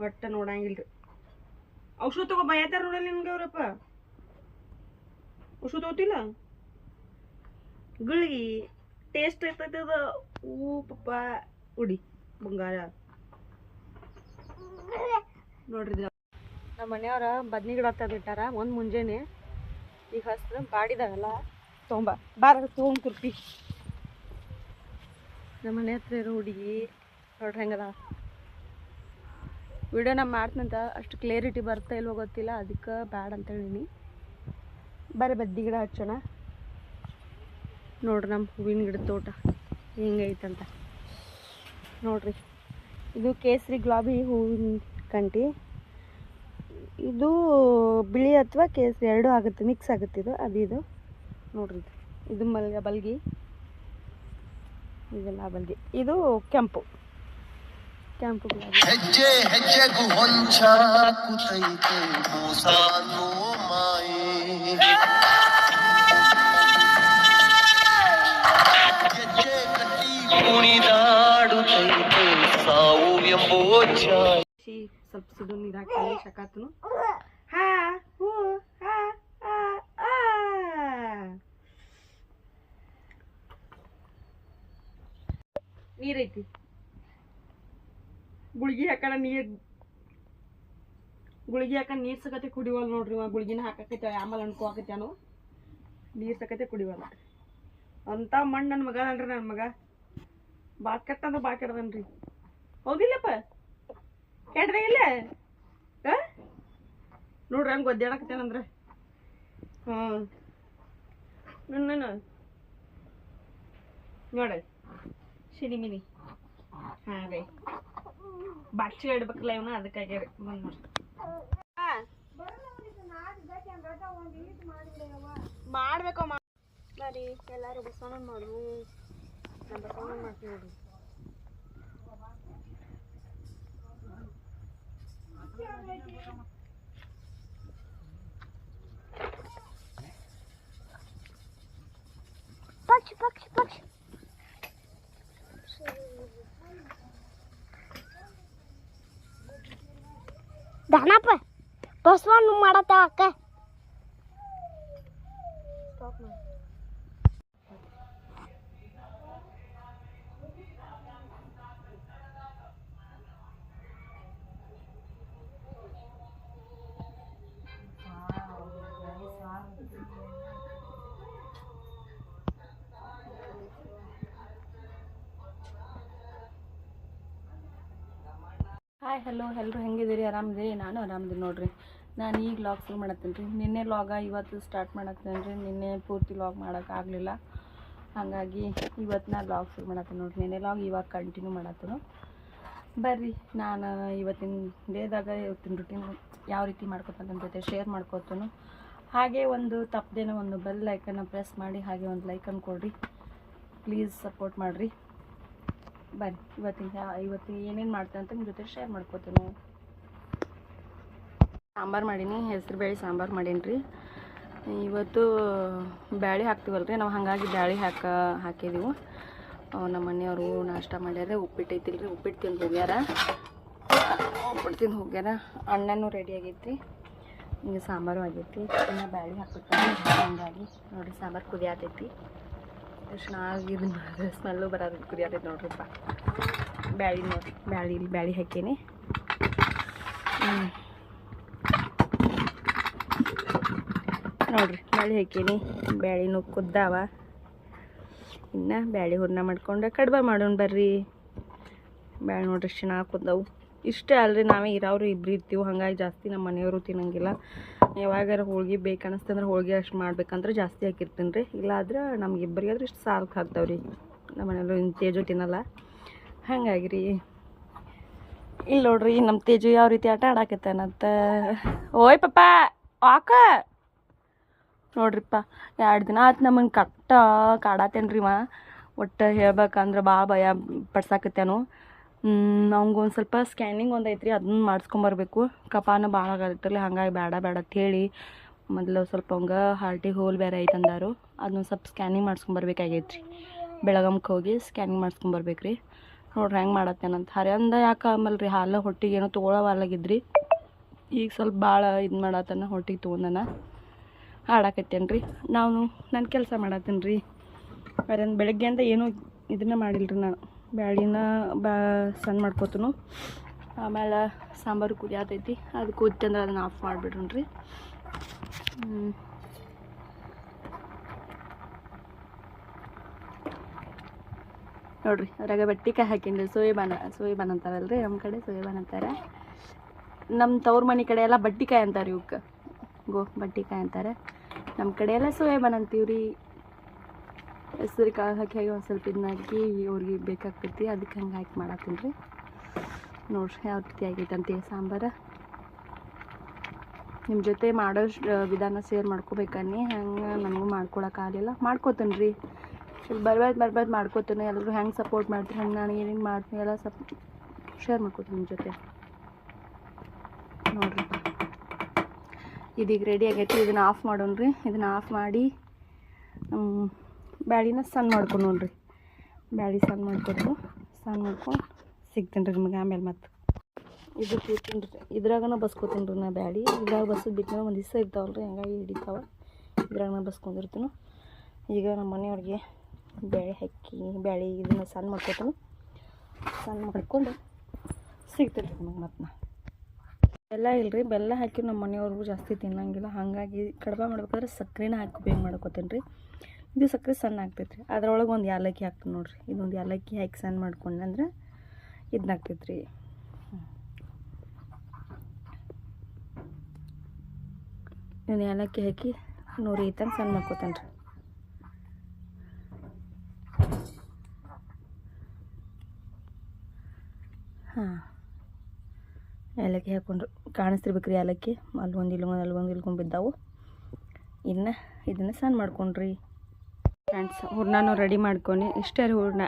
ಒಟ್ಟು ನೋಡಂಗಿಲ್ರಿ. ಔಷಧ ತಗೋ ಬಯತಾರ ನೋಡಲ್ಲ ನಿಮ್ಗೆ ಅವ್ರಪ್ಪ. ಔಷಧ ತಗೋತಿಲ್ಲ ಗುಳಿಗೆ ಟೇಸ್ಟ್ ಐತದ. ಪಪ್ಪ ಉಡಿ ಬಂಗಾರ ನೋಡ್ರಿ. ನಮ್ಮ ಮನೆಯವ್ರ ಬದ್ನಿ ಗಿಡ ತಂದಿಟ್ಟಾರ. ಒಂದು ಮುಂಜಾನೆ ಈಗ ಹಸ್ರು ಬಾಡಿದಾವಲ್ಲ ತೊಗೊಂಬ ಬಾರ ತೊಗೊಂಡ್ಕುರ್ತಿ. ನಮ್ಮ ಮನೆ ಹತ್ರ ಇರೋ ಹುಡುಗಿ ನೋಡ್ರಿ ಹೆಂಗದ. ವಿಡಿಯೋ ನಾ ಮಾಡ್ತಂತ ಅಷ್ಟು ಕ್ಲಿಯರಿಟಿ ಬರ್ತಾ ಇಲ್ವೋ ಗೊತ್ತಿಲ್ಲ, ಅದಕ್ಕೆ ಬ್ಯಾಡ ಅಂತ ಹೇಳಿನಿ. ಬರೀ ಬದ್ನಿ ಗಿಡ ಹಚ್ಚೋಣ. ನೋಡ್ರಿ ನಮ್ಮ ಹೂವಿನ ಗಿಡದ ತೋಟ ಹೆಂಗೈತಂತ ನೋಡ್ರಿ. ಇದು ಕೇಸರಿ ಗುಲಾಬಿ ಹೂವಿನ ಕಂಟಿ. ಇದು ಬಿಳಿ ಅಥವಾ ಕೇಸರಿ ಎರಡೂ ಆಗುತ್ತೆ, ಮಿಕ್ಸ್ ಆಗುತ್ತೆ. ಇದು ನೋಡ್ರಿ. ಇದು ಬಲ್ಗಿ, ಇದೆಲ್ಲ ಬಲ್ಗಿ. ಇದು ಕೆಂಪು ಗುಲಾಬಿ. ಹೆಜ್ಜೆ ಹೆಜ್ಜೆಗೂ ಹೊಂಚಾಕುತೈತೆ ಮೋಸಾನೋ ಮಾಯೆ. ಹೆಜ್ಜೆ ಕಟ್ಟಿ ಕುಣಿದಾಡುತ್ತೈತೆ ಸಾವು ಎಂಬೋ ಛಾಯೆ. ಸ್ವಲ್ಪ ಸುಡು ನೀರು ಹಾಕಿ ಶಕಾತನು. ಹಾ ಹೂ ಹಾ ನೀರೈತಿ. ಗುಳಿಗೆ ಹಾಕೋಣ ನೀರು ಸಕತೆ ಕುಡಿವಲ್ಲ ನೋಡ್ರಿ. ಗುಳಿಗಿನ ಹಾಕೈತೆ ಆಮೇಲೆ ಅನ್ಕೋಕೈತಾನು ನೀರು ಸಕತೆ ಕುಡಿವಲ್ಲ ಅಂತ ಮಣ್ಣು. ನನ್ನ ಮಗ ಅನ್ರಿ, ನನ್ನ ಮಗ ಭಾಳ ಕೆಟ್ಟ ಅಂದ್ರೆ ಭಾಳ ಕೆಟ್ಟದನ್ರಿ. ಹೌದಿಲ್ಲಪ್ಪ? ಕೆಟ್ಟದ ಇಲ್ಲ ನೋಡ್ರಿ ಹಂಗೆ ಒದ್ದಾಡಕತ್ತೇನಂದ್ರೆ. ನೋಡಿ ಸಿಡಿಮಿನಿ. ಹಾಂ ರೀ ಬಾಚಿ ಇಡ್ಬೇಕಲ್ಲ ಇವನ, ಅದಕ್ಕಾಗ್ಯಾರ ಬಂದು ಮಾಡ್ಬೇಕು. ಬರೀ ಎಲ್ಲರೂ ಬಸವಣ್ಣ ಮಾಡು. ನಾನು ಬಸವಣ್ಣ ಮಾಡ್ತೀನಿ ನೋಡ್ರಿ. ಪಕ್ಷಿ ದಾನಪ್ಪ ಬಸವಣ್ಣ ಮಾಡತ್ತ ಅಕ್ಕ. ಹಾಯ್ ಹಲೋ ಎಲ್ಲರೂ ಹೆಂಗಿದ್ದೀರಿ? ಆರಾಮಿದ್ದೀರಿ? ನಾನು ಆರಾಮಿದ್ದೀನಿ ನೋಡ್ರಿ. ನಾನು ಈಗ ಲಾಗ್ ಶುರು ಮಾಡತ್ತೀನಿ ರೀ. ನಿನ್ನೆ ಲಾಗ ಇವತ್ತು ಸ್ಟಾರ್ಟ್ ಮಾಡತ್ತೀನಿ ರೀ. ನಿನ್ನೆ ಪೂರ್ತಿ ಲಾಗ್ ಮಾಡೋಕ್ಕಾಗಲಿಲ್ಲ, ಹಾಗಾಗಿ ಇವತ್ತು ನಾನು ಲಾಗ್ ಶುರು ಮಾಡತ್ತೀನಿ ನೋಡ್ರಿ. ನಿನ್ನೆ ಲಾಗ್ ಇವಾಗ ಕಂಟಿನ್ಯೂ ಮಾಡತ್ತೀನಿ. ಬರ್ರಿ ನಾನು ಇವತ್ತಿನ ಡೇದಾಗ ಇವತ್ತಿನ ರುಟೀನ್ ಯಾವ ರೀತಿ ಮಾಡ್ಕೊತ ನನ್ನ ಜೊತೆ ಶೇರ್ ಮಾಡ್ಕೊತೀನಿ. ಹಾಗೆ ಒಂದು ತಪ್ಪದೇನೋ ಒಂದು ಬೆಲ್ ಐಕನ್ನ ಪ್ರೆಸ್ ಮಾಡಿ ಹಾಗೆ ಒಂದು ಲೈಕನ್ನು ಕೊಡ್ರಿ. ಪ್ಲೀಸ್ ಸಪೋರ್ಟ್ ಮಾಡಿರಿ. ಬನ್ನಿ ಇವತ್ತು ಏನೇನು ಮಾಡ್ತೇನೆ ಅಂತ ನಿಮ್ಮ ಜೊತೆ ಶೇರ್ ಮಾಡ್ಕೋತೀನಿ. ಸಾಂಬಾರು ಮಾಡೀನಿ, ಹೆಸರು ಬೇಳೆ ಸಾಂಬಾರು ಮಾಡೀನಿ ರೀ. ಇವತ್ತು ಬ್ಯಾಳೆ ಹಾಕ್ತೀವಲ್ಲ ರೀ ನಾವು, ಹಾಗಾಗಿ ಬ್ಯಾಳೆ ಹಾಕಿದ್ದೀವಿ. ನಮ್ಮ ಮನೆಯವರು ನಾಷ್ಟ ಮಾಡ್ಯಾರ. ಉಪ್ಪಿಟ್ಟು ಐತಿಲ್ಲ ರೀ, ಉಪ್ಪಿಟ್ಟು ತಿಂದು ಹೋಗ್ಯಾರ. ಅನ್ನನೂ ರೆಡಿ ಆಗೈತಿ, ಹಿಂಗೆ ಸಾಂಬಾರು ಆಗೈತಿ. ಇನ್ನು ಬ್ಯಾಳೆ ಹಾಕ್ಬಿಡ್ತಾರೆ. ಹಂಗಾಗಿ ನೋಡಿರಿ ಸಾಂಬಾರು ಕುದಿಯಾತೈತಿ. ಚೆನ್ನಾಗಿ ಇದು ಸ್ಮೆಲ್ಲು ಬರೋದು ಕುದಿಯಾತೈತಿ ನೋಡ್ರಿಪ್ಪ. ಬ್ಯಾಳಿ ಹಾಕೀನಿ. ನೋಡ್ರಿ ಬ್ಯಾಳಿ ಹಾಕೀನಿ. ಬ್ಯಾಳಿನೂ ಕುದ್ದಾವ. ಇನ್ನು ಬ್ಯಾಳಿ ಹೂರ್ಣ ಮಾಡ್ಕೊಂಡು ಕಡ್ಬ ಮಾಡೋಣ ಬರ್ರಿ. ಬ್ಯಾಳಿ ನೋಡ್ರಿ ಚೆನ್ನಾಗಿ ಕುದ್ದವು. ಇಷ್ಟೇ ಅಲ್ರಿ, ನಾವೇ ಇರೋರು ಇಬ್ಬರು ಇರ್ತೀವಿ, ಹಾಗಾಗಿ ಜಾಸ್ತಿ ನಮ್ಮ ಮನೆಯವರು ತಿನ್ನಂಗಿಲ್ಲ. ಯಾವಾಗಾರ ಹೋಳ್ಗೆ ಬೇಕನ್ನಿಸ್ತಂದ್ರೆ ಹೋಳ್ಗೆ ಅಷ್ಟು ಮಾಡ್ಬೇಕಂದ್ರೆ ಜಾಸ್ತಿ ಹಾಕಿರ್ತೀನಿ ರೀ. ಇಲ್ಲಾದ್ರೆ ನಮ್ಗಿಬ್ಬರಿಗೆ ಆದ್ರೆ ಇಷ್ಟು ಸಾಲ್ಕ್ ಹಾಕ್ತಾವ್ರಿ. ನಮ್ಮ ಮನೆಯಲ್ಲೂ ಇನ್ನು ತೇಜು ತಿನ್ನಲ್ಲ, ಹಾಗಾಗಿ ರೀ. ಇಲ್ಲಿ ನೋಡ್ರಿ ನಮ್ಮ ತೇಜು ಯಾವ ರೀತಿ ಆಟ ಆಡಾಕತ್ತಾನಂತ. ಓಯ್ ಪಪ್ಪ ಆಕ ನೋಡ್ರಿಪ್ಪ, 2 ದಿನ ಆಯ್ತು ನಮ್ಮನ್ನು ಕಾಡಾತೇನ್ರಿ ಇವ. ಒಟ್ಟು ಹೇಳ್ಬೇಕಂದ್ರೆ ಭಯ ಪಡ್ಸಾಕತ್ತೇನು. ನಮ್ಗೆ ಒಂದು ಸ್ವಲ್ಪ ಸ್ಕ್ಯಾನಿಂಗ್ ಒಂದು ಐತ್ರಿ, ಅದನ್ನ ಮಾಡಿಸ್ಕೊಂಬರ್ಬೇಕು. ಕಫಾನ ಭಾಳ ಆಗತ್ತಲ್ಲ, ಹಾಗಾಗಿ ಬೇಡ ಅಂಥೇಳಿ ಮೊದಲು ಸ್ವಲ್ಪ ಹಂಗೆ ಹಾರ್ಟಿಗೆ ಹೋಲ್ ಬೇರೆ ಐತಂದಾರು. ಅದನ್ನ ಸ್ವಲ್ಪ ಸ್ಕ್ಯಾನಿಂಗ್ ಮಾಡಿಸ್ಕೊಂಬರ್ಬೇಕಾಗೈತ್ರಿ. ಬೆಳಗಮ್ಗೆ ಹೋಗಿ ಸ್ಕ್ಯಾನಿಂಗ್ ಮಾಡಿಸ್ಕೊಂಬರ್ಬೇಕು ರೀ. ನೋಡ್ರಿ ಹೆಂಗೆ ಮಾಡತ್ತೇನಂತ. ಹರ್ಯಂದ ಯಾಕೆ ಆಮಲ್ರಿ ಹಾಲು ಹೊಟ್ಟಿಗೆ ಏನೋ ತೊಗೊಳವಾಲಾಗಿದ್ರಿ, ಈಗ ಸ್ವಲ್ಪ ಭಾಳ ಇದು ಮಾಡತ್ತಾನ, ಹೊಟ್ಟಿಗೆ ತೊಗೊಂಡನ ಆಡಾಕತ್ತೇನೆ ರೀ. ನಾನು ಕೆಲಸ ಮಾಡತ್ತೀನಿ ರೀ. ಹರ್ಯಂದ ಬೆಳಗ್ಗೆಯಿಂದ ಏನೂ ಇದನ್ನ ಮಾಡಿಲ್ರಿ. ನಾನು ಬ್ಯಾಳಿನ ಸಣ್ಣ ಮಾಡ್ಕೊತನು, ಆಮೇಲೆ ಸಾಂಬಾರು ಕುದಿಯಾತೈತಿ. ಅದು ಕುದಿತಂದ್ರೆ ಅದನ್ನು ಆಫ್ ಮಾಡಿಬಿಡ್ರಿ. ನೋಡ್ರಿ ಅದ್ರಾಗ ಬಟ್ಟಿಕಾಯಿ ಹಾಕಿನ್ರಿ. ಸೋಯಬಾನ್ ಅಂತಾರಲ್ರಿ, ನಮ್ಮ ಕಡೆ ಸೋಯಬಾನ್ ಅಂತಾರೆ. ನಮ್ಮ ತವ್ರ ಮನೆ ಕಡೆ ಎಲ್ಲ ಬಟ್ಟಿಕಾಯಿ ಅಂತಾರೆ, ಇವಕ್ಕೆ ಬಟ್ಟಿಕಾಯಿ ಅಂತಾರೆ. ನಮ್ಮ ಕಡೆ ಎಲ್ಲ ಸೋಯಬಾನ್ ಅಂತೀವಿ ರೀ. ಹೆಸರು ಕಾಳು ಹಾಕಿ ಒಂದು ಸ್ವಲ್ಪ ಇದನ್ನ ಹಾಕಿ ಅವ್ರಿಗೆ ಬೇಕಾಗ್ತೈತಿ, ಅದಕ್ಕೆ ಹಂಗೆ ಹಾಕಿ ಮಾಡತ್ತೀನಿ ರೀ. ನೋಡ್ರಿ ಯಾವ ರೀತಿ ಆಗೈತೆ ಅಂತೇಳಿ ಸಾಂಬಾರು. ನಿಮ್ಮ ಜೊತೆ ಮಾಡೋ ವಿಧಾನ ಶೇರ್ ಮಾಡ್ಕೋಬೇಕನ್ನಿ, ಹಂಗೆ ನನಗೂ ಮಾಡ್ಕೊಳಕ್ಕಾಗಲಿಲ್ಲ. ಮಾಡ್ಕೋತೀನಿ ರೀ, ಬರ್ಬಾರ್ದು ಮಾಡ್ಕೋತೀನಿ. ಎಲ್ಲರೂ ಹೆಂಗೆ ಸಪೋರ್ಟ್ ಮಾಡ್ತೀರಿ ಹಂಗೆ ನಾನು ಏನೇನು ಮಾಡ್ತೀನಿ ಎಲ್ಲ ಶೇರ್ ಮಾಡ್ಕೋತೀನಿ ನಿಮ್ಮ ಜೊತೆ. ನೋಡಿರಿ ಇದೀಗ ರೆಡಿ ಆಗೈತಿ. ಇದನ್ನು ಆಫ್ ಮಾಡೋಣ್ರಿ. ಇದನ್ನು ಆಫ್ ಮಾಡಿ ಬ್ಯಾಳಿನ ಸಣ್ಣ ಮಾಡ್ಕೊಂಡು ನೋಡ್ರಿ. ಬ್ಯಾಳಿ ಸಣ್ಣ ಮಾಡ್ಕೊಂಡು ಸಿಗ್ತೀನಿ ರೀ ನಿಮಗೆ ಆಮೇಲೆ. ಮತ್ತು ಇದು ಕೂತೀನಿ ರೀ, ಇದ್ರಾಗನ ಬಸ್ಕೋತೀನಿ ರೀ ನಾ ಬ್ಯಾಳಿ. ಇದ್ರಾಗ ಬಸ್ಸು ಬಿಟ್ಟು ಒಂದು ದಿವಸ ಇರ್ತಾವಲ್ಲ ರೀ, ಹಂಗಾಗಿ ಹಿಡಿತಾವೆ. ಇದ್ರಾಗ ಬಸ್ಕೊಂಡಿರ್ತೀನಿ. ಈಗ ನಮ್ಮ ಮನೆಯವ್ರಿಗೆ ಬೇಳೆ ಹಾಕಿ ಬ್ಯಾಳಿ ಇದನ್ನು ಸಣ್ಣ ಮಾಡ್ಕೊತೀನಿ. ಸಣ್ಣ ಮಾಡ್ಕೊಂಡು ಸಿಗ್ತೀನಿ ರೀ ನಮಗೆ. ಮತ್ತು ಬೆಲ್ಲ ಇಲ್ಲರಿ, ಬೆಲ್ಲ ಹಾಕಿ ನಮ್ಮ ಮನೆಯವ್ರಿಗೂ ಜಾಸ್ತಿ ತಿನ್ನಂಗಿಲ್ಲ, ಹಾಗಾಗಿ ಕಡಿಮೆ ಮಾಡ್ಬೇಕಾದ್ರೆ ಸಕ್ಕರೆನ ಹಾಕಿ ಬೇಗ ಮಾಡ್ಕೋತೀನಿ ರೀ. ಇದು ಸಕ್ಕರೆ ಸಣ್ಣ ಆಗ್ತೈತೆ ರೀ. ಅದ್ರೊಳಗೆ ಒಂದು ಏಲಕ್ಕಿ ಹಾಕ್ತೀನಿ ನೋಡಿರಿ. ಇದೊಂದು ಏಲಕ್ಕಿ ಹಾಕಿ ಸಣ್ಣ ಮಾಡ್ಕೊಂಡ್ರೆ ಇದನ್ನ ಆಗ್ತೈತೆ ರೀ. ಇದನ್ನ ಏಲಕ್ಕಿ ಹಾಕಿ ನೋಡಿ ತಂದು ಸಣ್ಣ ಮಾಡ್ಕೋತೇನೆ ರೀ. ಏಲಕ್ಕಿ ಹಾಕ್ಕೊಂಡ್ರು ಕಾಣಿಸ್ತಿರ್ಬೇಕು ರೀ. ಏಲಕ್ಕಿ ಅಲ್ಲೊಂದು ಇಲ್ಗೊಂದು ಬಿದ್ದಾವು. ಇದನ್ನು ಸಣ್ಣ ಮಾಡ್ಕೊಂಡ್ರಿ ಫ್ರೆಂಡ್ಸ್. ಹೂರ್ಣನೂ ರೆಡಿ ಮಾಡ್ಕೊಂಡು ಇಷ್ಟೇ ರೀ. ಹೂರ್ಣ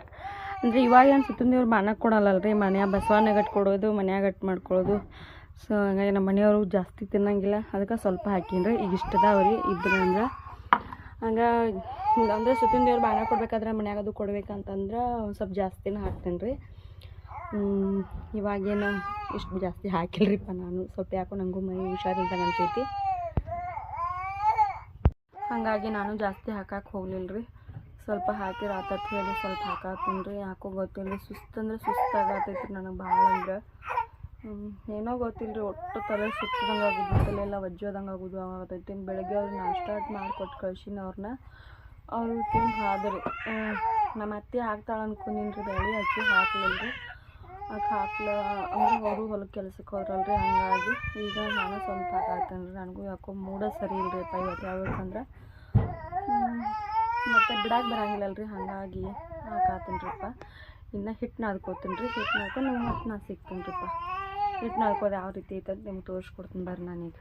ಅಂದರೆ ಇವಾಗ ಏನು ಸುತ್ತಂದೇವ್ರು ಮನೆಗೆ ಕೊಡಲ್ಲಲ್ಲ ರೀ, ಮನ್ಯಾಗ ಬಸವಣ್ಣಗೆ ಕೊಡೋದು, ಮನ್ಯಾಗ ಮಾಡ್ಕೊಳ್ಳೋದು. ಸೊ ಹಂಗಾಗಿ ನಮ್ಮ ಮನೆಯವರು ಜಾಸ್ತಿ ತಿನ್ನಂಗಿಲ್ಲ, ಅದಕ್ಕೆ ಸ್ವಲ್ಪ ಹಾಕಿನ್ರಿ. ಈಗ ಇಷ್ಟದಾವ ರೀ ಇಬ್ಬರು. ಅಂದ್ರೆ ಹಂಗೆ ಅಂದರೆ ಸುತ್ತಂದೇವ್ರು ಬಾಣ ಕೊಡ್ಬೇಕಾದ್ರೆ ಮನ್ಯಾಗ ಅದು ಕೊಡ್ಬೇಕಂತಂದ್ರೆ ಸ್ವಲ್ಪ ಜಾಸ್ತಿನೇ ಹಾಕ್ತೇನೆ ರೀ. ಇವಾಗೇನು ಇಷ್ಟು ಜಾಸ್ತಿ ಹಾಕಿಲ್ರಿಪ್ಪ ನಾನು. ಸ್ವಲ್ಪ ಯಾಕೋ ನನಗೂ ಮೈ ಹುಷಾರಿಲ್ದಂಗೆ ಅನ್ಸೈತಿ, ಹಾಗಾಗಿ ನಾನು ಜಾಸ್ತಿ ಹಾಕಕ್ಕೆ ಹೋಗ್ಲಿಲ್ಲ ರೀ. ಸ್ವಲ್ಪ ಹಾಕಿ ರಾತತ್ ಹೇಳಿ ಸ್ವಲ್ಪ ಹಾಕತ್ತೀನಿ ರೀ. ಯಾಕೋ ಗೊತ್ತಿಲ್ಲ ರೀ, ಸುಸ್ತಾಗತೈತಿ ರೀ ನನಗೆ ಭಾಳ. ಅಂದ್ರೆ ಏನೋ ಗೊತ್ತಿಲ್ಲ ರೀ, ಒಟ್ಟು ತಲೆ ಸುತ್ತದಂಗೆ ಆಗೋದು, ತಲೆ ಎಲ್ಲ ಒಜ್ಜೋದಂಗೆ ಆಗೋದು ಆಗತೈತಿ. ಬೆಳಗ್ಗೆ ಅವ್ರು ನಾಷ್ಟ ಮಾಡಿಕೊಟ್ಟು ಕಳ್ಸಿನ ಅವ್ರನ್ನ, ಅವರು ತಿಂದು ಹಾದ್ರಿ. ನಮ್ಮ ಅತ್ತೆ ಹಾಕ್ತಾಳೆ ಅನ್ಕೊಂಡಿನಿ ರೀ ಬೇಳೆ, ಅಕ್ಕಿ ಹಾಕ್ಲಿಲ್ಲ ರೀ. ಅದು ಹಾಕ್ಲ ಅಂದ್ರೆ ಅವರು ಹೊಲಕ್ಕೆ ಕೆಲ್ಸಕ್ಕೆ ಹೋದ್ರಲ್ರಿ, ಹಂಗಾಗಿ ಈಗ ನಾನು ಸ್ವಲ್ಪ ಹಾಕಾಗ್ತೇನೆ ರೀ. ನನಗೂ ಯಾಕೋ ಮೂಡ ಸರಿ ಇಲ್ಲರಿ ಅಪ್ಪ ಇವತ್ತು. ಯಾವತ್ತಂದ್ರೆ ಮತ್ತು ಬಿಡಕ್ಕೆ ಬರಂಗಿಲ್ಲಲ್ರಿ, ಹಾಗಾಗಿ ಹಾಕಾತೀನಿ ರೀಪ್ಪ. ಇನ್ನು ಹಿಟ್ಟು ನಾದ್ಕೋತೀನಿ ರೀ. ಹಿಟ್ಟು ನಾದ್ಕೊಂಡು ನಿಮ್ಗೆ ಮತ್ತೆ ನಾನು ಸಿಗ್ತೀನಿ ರೀಪ್ಪ. ಹಿಟ್ಟು ನಾದ್ಕೋದು ಯಾವ ರೀತಿ ಐತೆ ಅಂತ ನಿಮ್ಗೆ ತೋರಿಸ್ಕೊಡ್ತೀನಿ ಬರ್ರಿ ನಾನೀಗ.